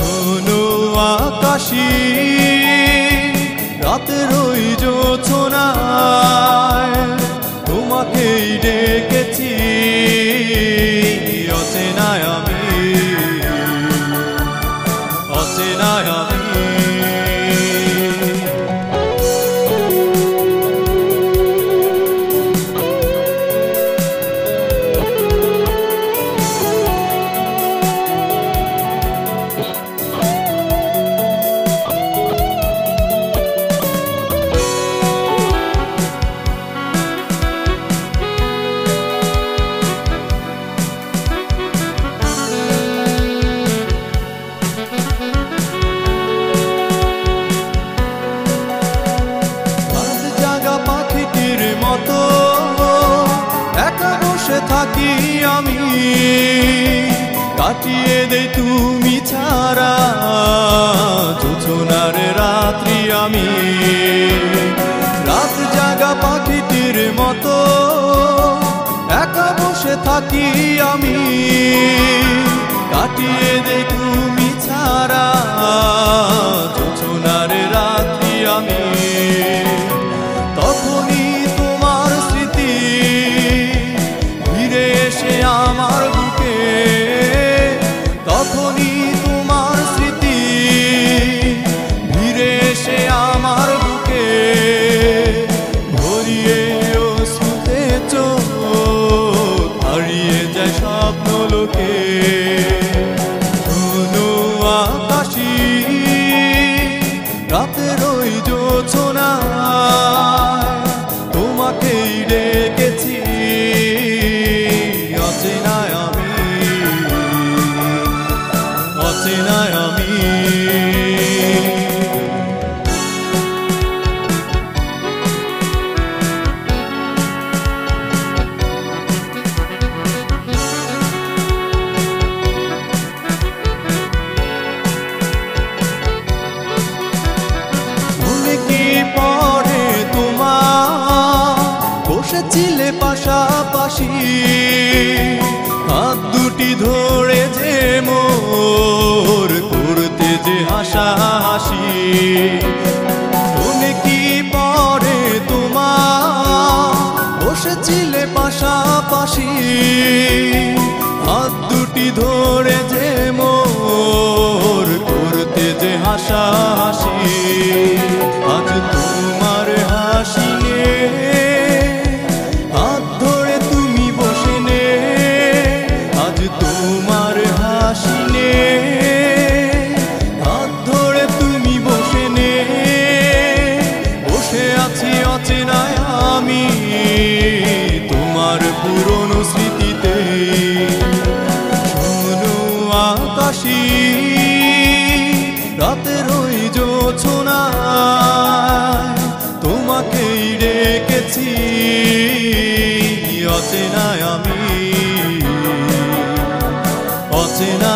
শোনো আকাশী রাতের ওই জোছনায় তোমাকেই ডেকেছি অচেনায় আমি অচেনায় আমি থাকি আমি কাটিয়ে দেই তুমি ছাড়া জোছনার রাত্রি আমি রাত জাগা পাখিটির মতো একা বসে থাকি আমি কাটিয়ে দেই তুমি ছাড়া জোছনার রাত্রি আমি তখনই তোমার স্মৃতি আমার বুকে তখনই তোমার স্মৃতি ভিড়ে এসে আমার বুকে ভরিয়ে অশ্রুতে চোখ হারিয়ে যায় স্বপ্ন লোকে শোনো আকাশী রাতের ওই জোছনায় তোমাকেই ডেকেছি অচেনায় আমি অচেনায় আমি মনে কি পড়ে তোমার বসেছিলে পাশাপাশি হাত দুটি ধরে যে মোর করতে যে হাসাহাসি মনে কি পড়ে তোমার বসেছিলে পাশাপাশি হাত দুটি ধরে যে মোর করতে যে হাসাহাসি আজ তোমার হাসি নে হাত ধরে তুমি বসে নে আজ তোমার হাসি নে হাত ধরে তুমি বসে নে বসে আছি অচেনায় আমি তোমার পুরনো স্মৃতিতে শোনো আকাশী রাতের ওই জোছনায় তোমাকেই ডেকেছি অচেনায় আমি অচেনা